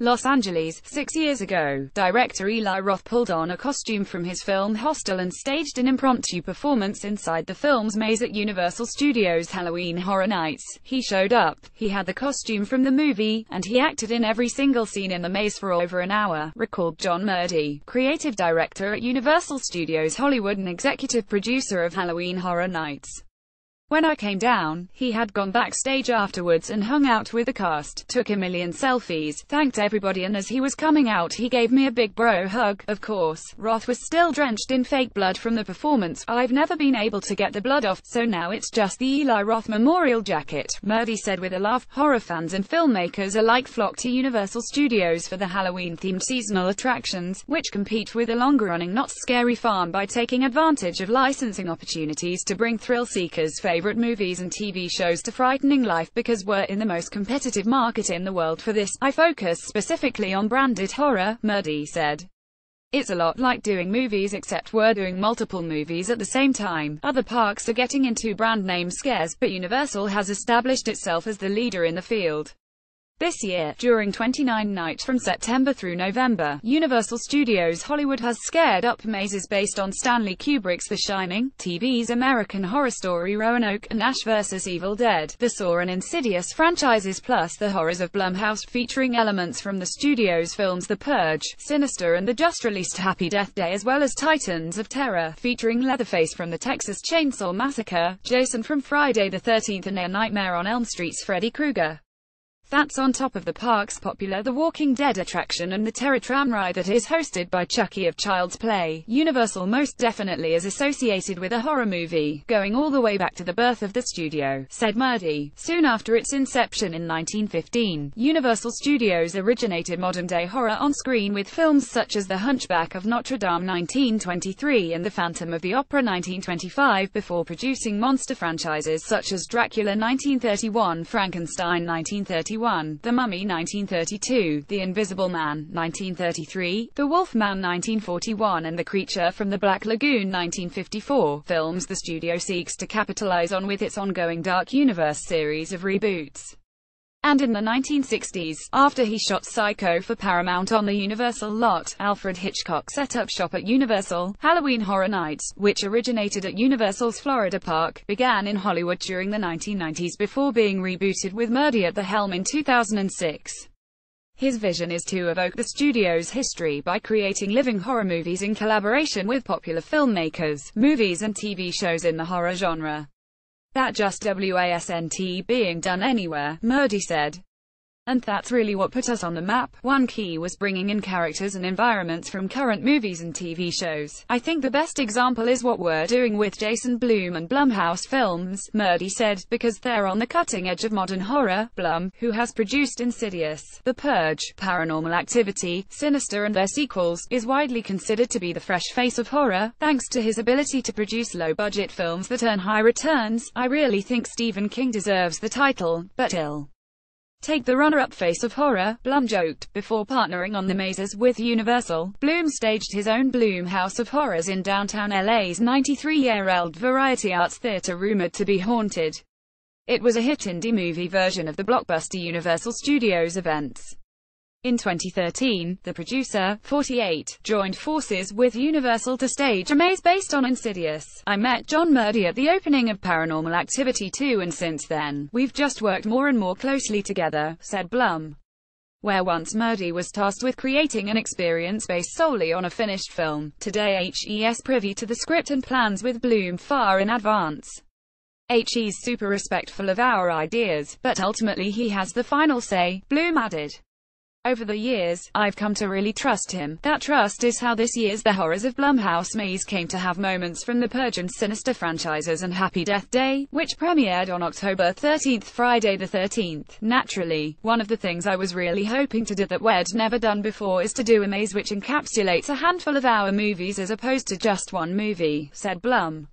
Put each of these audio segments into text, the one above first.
Los Angeles. 6 years ago, director Eli Roth pulled on a costume from his film Hostel and staged an impromptu performance inside the film's maze at Universal Studios' Halloween Horror Nights. He showed up, he had the costume from the movie, and he acted in every single scene in the maze for over an hour, recalled John Murdy, creative director at Universal Studios Hollywood and executive producer of Halloween Horror Nights. When I came down, he had gone backstage afterwards and hung out with the cast, took a million selfies, thanked everybody, and as he was coming out he gave me a big bro hug. Of course, Roth was still drenched in fake blood from the performance. I've never been able to get the blood off, so now it's just the Eli Roth memorial jacket, Murdy said with a laugh. Horror fans and filmmakers alike flock to Universal Studios for the Halloween-themed seasonal attractions, which compete with the longer-running Knott's Scary Farm by taking advantage of licensing opportunities to bring thrill-seekers favorite movies and TV shows to frightening life. Because we're in the most competitive market in the world for this, I focus specifically on branded horror, Murdy said. It's a lot like doing movies, except we're doing multiple movies at the same time. Other parks are getting into brand name scares, but Universal has established itself as the leader in the field. This year, during 29 nights from September through November, Universal Studios Hollywood has scared up mazes based on Stanley Kubrick's The Shining, TV's American Horror Story Roanoke, and Ash vs. Evil Dead, the Saw and Insidious franchises, plus the horrors of Blumhouse, featuring elements from the studio's films The Purge, Sinister and the just-released Happy Death Day, as well as Titans of Terror, featuring Leatherface from the Texas Chainsaw Massacre, Jason from Friday the 13th and A Nightmare on Elm Street's Freddy Krueger. That's on top of the park's popular The Walking Dead attraction and the Terror Tram ride that is hosted by Chucky of Child's Play. Universal most definitely is associated with a horror movie, going all the way back to the birth of the studio, said Murdy. Soon after its inception in 1915, Universal Studios originated modern-day horror on screen with films such as The Hunchback of Notre Dame 1923 and The Phantom of the Opera 1925, before producing monster franchises such as Dracula 1931, Frankenstein 1931, The Mummy 1932, The Invisible Man 1933, The Wolf Man 1941 and The Creature from the Black Lagoon 1954, films the studio seeks to capitalize on with its ongoing Dark Universe series of reboots. And in the 1960s, after he shot Psycho for Paramount on the Universal lot, Alfred Hitchcock set up shop at Universal. Halloween Horror Nights, which originated at Universal's Florida Park, began in Hollywood during the 1990s before being rebooted with Murdy at the helm in 2006. His vision is to evoke the studio's history by creating living horror movies in collaboration with popular filmmakers, movies and TV shows in the horror genre. That just wasn't being done anywhere, Murdy said. And that's really what put us on the map. One key was bringing in characters and environments from current movies and TV shows. I think the best example is what we're doing with Jason Blum and Blumhouse films, Murdy said, because they're on the cutting edge of modern horror. Blum, who has produced Insidious, The Purge, Paranormal Activity, Sinister and their sequels, is widely considered to be the fresh face of horror, thanks to his ability to produce low-budget films that earn high returns. I really think Stephen King deserves the title, but he'll take the runner-up face of horror, Blum joked. Before partnering on the mazes with Universal, Blum staged his own Blum House of Horrors in downtown LA's 93-year-old Variety Arts Theater, rumored to be haunted. It was a hit indie movie version of the blockbuster Universal Studios events. In 2013, the producer, 48, joined forces with Universal to stage a maze based on Insidious. I met John Murdy at the opening of Paranormal Activity 2 and since then, we've just worked more and more closely together, said Blum. Where once Murdy was tasked with creating an experience based solely on a finished film, today HE's privy to the script and plans with Blum far in advance. HE's super respectful of our ideas, but ultimately he has the final say, Blum added. Over the years, I've come to really trust him. That trust is how this year's The Horrors of Blumhouse maze came to have moments from the Purge and Sinister franchises and Happy Death Day, which premiered on October 13th, Friday the 13th. Naturally, one of the things I was really hoping to do that we'd never done before is to do a maze which encapsulates a handful of our movies as opposed to just one movie, said Blum.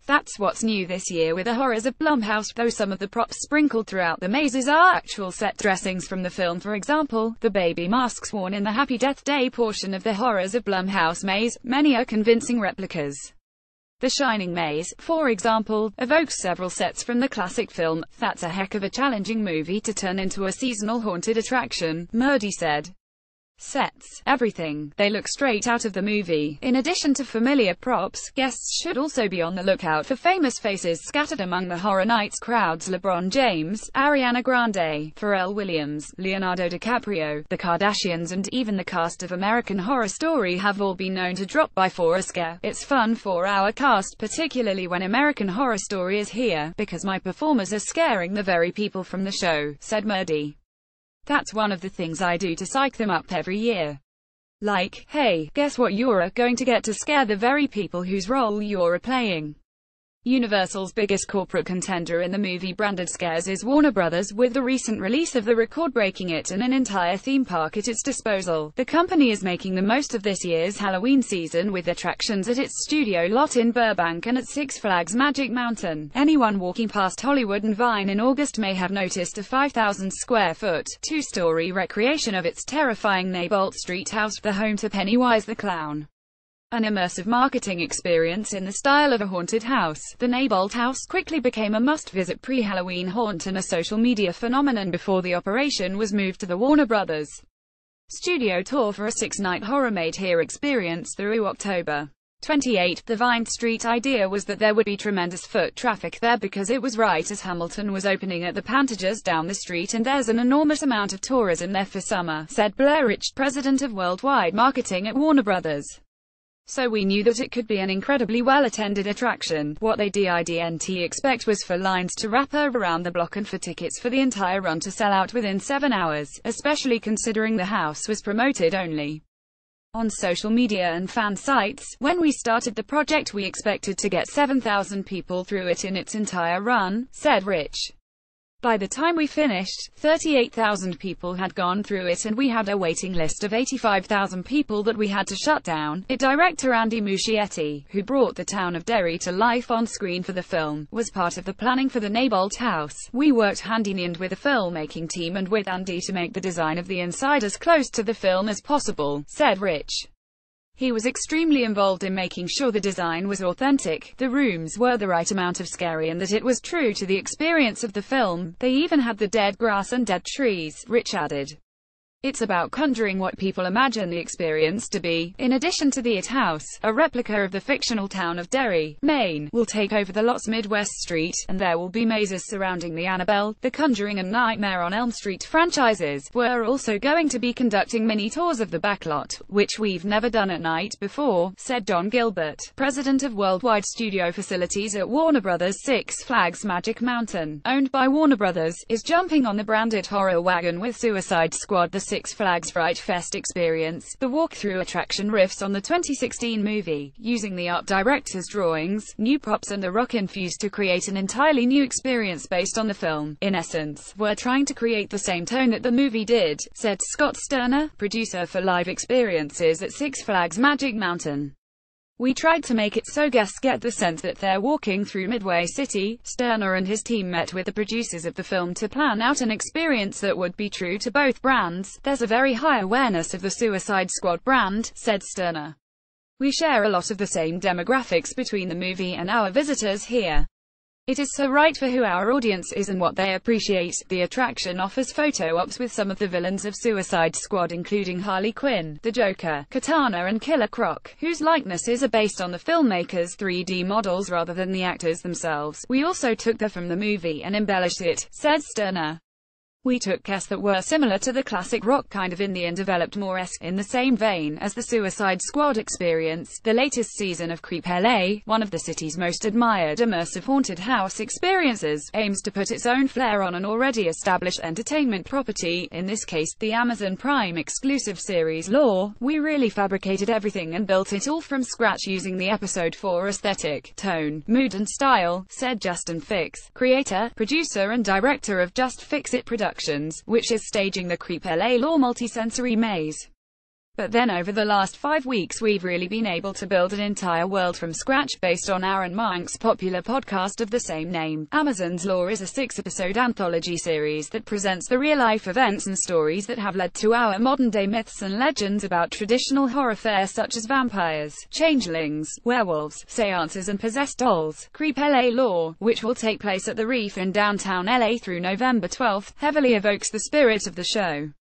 That's what's new this year with The Horrors of Blumhouse, though some of the props sprinkled throughout the mazes are actual set dressings from the film. For example, the baby masks worn in the Happy Death Day portion of The Horrors of Blumhouse maze, many are convincing replicas. The Shining maze, for example, evokes several sets from the classic film. That's a heck of a challenging movie to turn into a seasonal haunted attraction, Murdy said. sets, everything. They look straight out of the movie. In addition to familiar props, guests should also be on the lookout for famous faces scattered among the Horror Nights crowds. LeBron James, Ariana Grande, Pharrell Williams, Leonardo DiCaprio, the Kardashians and even the cast of American Horror Story have all been known to drop by for a scare. It's fun for our cast, particularly when American Horror Story is here, because my performers are scaring the very people from the show, said Murdy. That's one of the things I do to psych them up every year. Like, hey, guess what, you're going to get to scare the very people whose role you're playing. Universal's biggest corporate contender in the movie-branded scares is Warner Brothers, with the recent release of the record-breaking It and an entire theme park at its disposal. The company is making the most of this year's Halloween season with attractions at its studio lot in Burbank and at Six Flags Magic Mountain. Anyone walking past Hollywood and Vine in August may have noticed a 5,000-square-foot, two-story recreation of its terrifying Neibolt Street house, the home to Pennywise the Clown. An immersive marketing experience in the style of a haunted house, the Neibolt house quickly became a must-visit pre-Halloween haunt and a social media phenomenon before the operation was moved to the Warner Brothers studio tour for a 6-night Horror Made Here experience through October 28. The Vine Street idea was that there would be tremendous foot traffic there because it was right as Hamilton was opening at the Pantages down the street and there's an enormous amount of tourism there for summer, said Blair Rich, president of worldwide marketing at Warner Brothers. So we knew that it could be an incredibly well-attended attraction. What they didn't expect was for lines to wrap around the block and for tickets for the entire run to sell out within 7 hours, especially considering the house was promoted only on social media and fan sites. When we started the project we expected to get 7,000 people through it in its entire run, said Rich. By the time we finished, 38,000 people had gone through it and we had a waiting list of 85,000 people that we had to shut down. It director Andy Muschietti, who brought the town of Derry to life on screen for the film, was part of the planning for the Neibolt house. We worked hand-in-hand with the filmmaking team and with Andy to make the design of the inside as close to the film as possible, said Rich. He was extremely involved in making sure the design was authentic, the rooms were the right amount of scary and that it was true to the experience of the film. They even had the dead grass and dead trees, Rich added. It's about conjuring what people imagine the experience to be. In addition to the It House, a replica of the fictional town of Derry, Maine, will take over the lot's Midwest Street, and there will be mazes surrounding the Annabelle, The Conjuring and Nightmare on Elm Street franchises. We're also going to be conducting mini tours of the backlot, which we've never done at night before, said Don Gilbert, president of worldwide studio facilities at Warner Brothers. Six Flags Magic Mountain, owned by Warner Brothers, is jumping on the branded horror wagon with Suicide Squad. The Six Flags Fright Fest experience, the walkthrough attraction riffs on the 2016 movie, using the art director's drawings, new props and a rock infuse to create an entirely new experience based on the film. In essence, we're trying to create the same tone that the movie did, said Scott Sterner, producer for live experiences at Six Flags Magic Mountain. We tried to make it so guests get the sense that they're walking through Midway City. Sterner and his team met with the producers of the film to plan out an experience that would be true to both brands. There's a very high awareness of the Suicide Squad brand, said Sterner. We share a lot of the same demographics between the movie and our visitors here. It is so right for who our audience is and what they appreciate. The attraction offers photo ops with some of the villains of Suicide Squad, including Harley Quinn, the Joker, Katana and Killer Croc, whose likenesses are based on the filmmakers' 3D models rather than the actors themselves. We also took that from the movie and embellished it, said Sterner. We took guests that were similar to the classic rock kind of indie and developed more in the same vein as the Suicide Squad experience. The latest season of Creep LA, one of the city's most admired immersive haunted house experiences, aims to put its own flair on an already established entertainment property, in this case, the Amazon Prime exclusive series Lore. We really fabricated everything and built it all from scratch using the episode 4 aesthetic, tone, mood and style, said Justin Fix, creator, producer and director of Just Fix It Productions, which is staging the Creep LA Lore multisensory maze. But then over the last 5 weeks we've really been able to build an entire world from scratch based on Aaron Monk's popular podcast of the same name. Amazon's Lore is a 6-episode anthology series that presents the real-life events and stories that have led to our modern-day myths and legends about traditional horror fare such as vampires, changelings, werewolves, seances and possessed dolls. Creep LA Lore, which will take place at the Reef in downtown LA through November 12, heavily evokes the spirit of the show.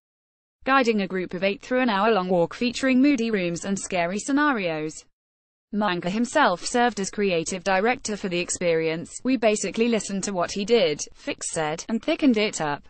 guiding a group of 8 through an hour-long walk featuring moody rooms and scary scenarios. Manka himself served as creative director for the experience. "We basically listened to what he did," Fix said, "and thickened it up.